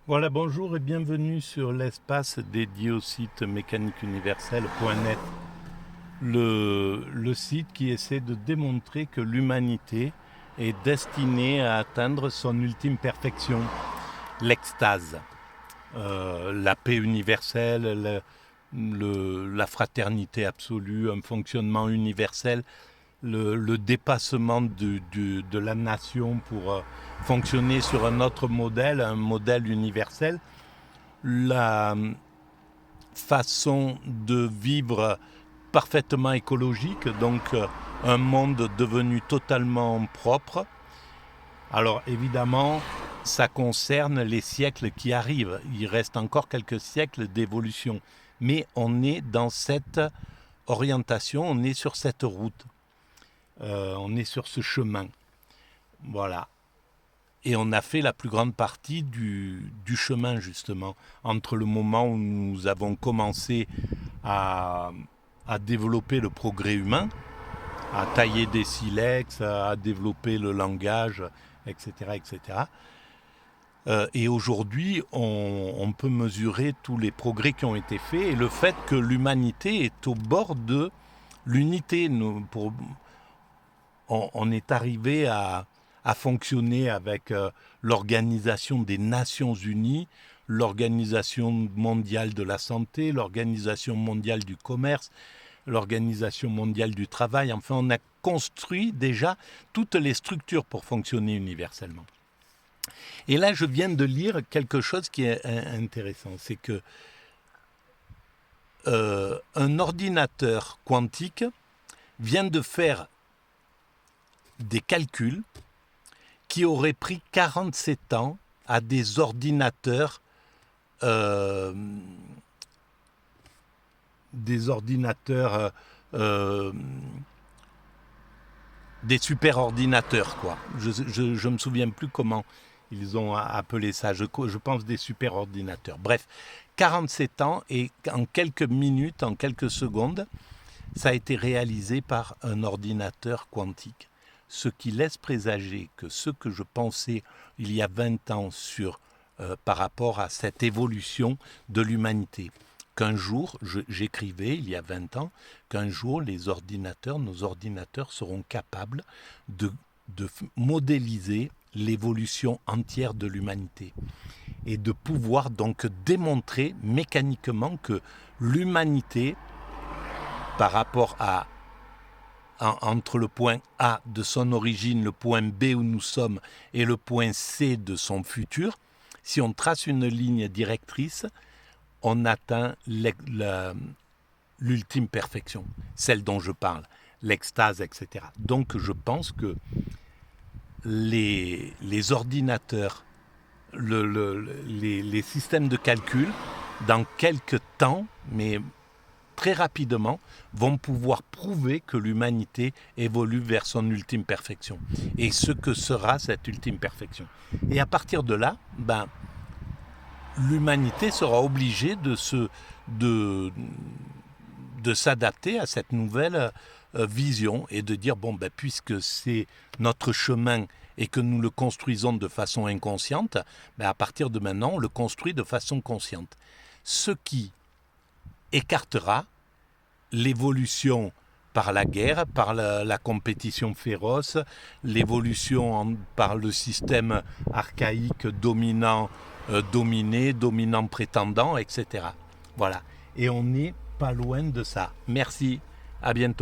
Voilà, bonjour et bienvenue sur l'espace dédié au site mécaniqueuniverselle.net, le site qui essaie de démontrer que l'humanité est destinée à atteindre son ultime perfection, l'extase, la paix universelle, la fraternité absolue, un fonctionnement universel, le dépassement de la nation pour fonctionner sur un autre modèle, un modèle universel, la façon de vivre parfaitement écologique, donc un monde devenu totalement propre. Alors évidemment, ça concerne les siècles qui arrivent. Il reste encore quelques siècles d'évolution. Mais on est dans cette orientation, on est sur cette route. On est sur ce chemin. Voilà. Et on a fait la plus grande partie du chemin, justement, entre le moment où nous avons commencé à développer le progrès humain, à tailler des silex, à développer le langage, etc. etc. Et aujourd'hui, on peut mesurer tous les progrès qui ont été faits et le fait que l'humanité est au bord de l'unité. On est arrivé à fonctionner avec l'Organisation des Nations Unies, l'Organisation mondiale de la santé, l'Organisation mondiale du commerce, l'Organisation mondiale du travail. Enfin, on a construit déjà toutes les structures pour fonctionner universellement. Et là, je viens de lire quelque chose qui est intéressant. C'est que un ordinateur quantique vient de faire des calculs qui auraient pris 47 ans à des ordinateurs euh, des superordinateurs, quoi. Je me souviens plus comment ils ont appelé ça. Je pense des superordinateurs. Bref, 47 ans et en quelques minutes, en quelques secondes, ça a été réalisé par un ordinateur quantique. Ce qui laisse présager que ce que je pensais il y a 20 ans par rapport à cette évolution de l'humanité, qu'un jour, j'écrivais il y a 20 ans, qu'un jour nos ordinateurs seront capables de modéliser l'évolution entière de l'humanité et de pouvoir donc démontrer mécaniquement que l'humanité, par rapport à entre le point A de son origine, le point B où nous sommes et le point C de son futur, si on trace une ligne directrice, on atteint l'ultime perfection, celle dont je parle, l'extase, etc. Donc je pense que les ordinateurs, les systèmes de calcul, dans quelques temps, mais très rapidement, vont pouvoir prouver que l'humanité évolue vers son ultime perfection. Et ce que sera cette ultime perfection. Et à partir de là, l'humanité sera obligée de s'adapter à cette nouvelle vision et de dire, puisque c'est notre chemin et que nous le construisons de façon inconsciente, à partir de maintenant, on le construit de façon consciente. Ce qui écartera l'évolution par la guerre, par la compétition féroce, l'évolution par le système archaïque dominé, dominant prétendant, etc. Voilà. Et on n'est pas loin de ça. Merci. À bientôt.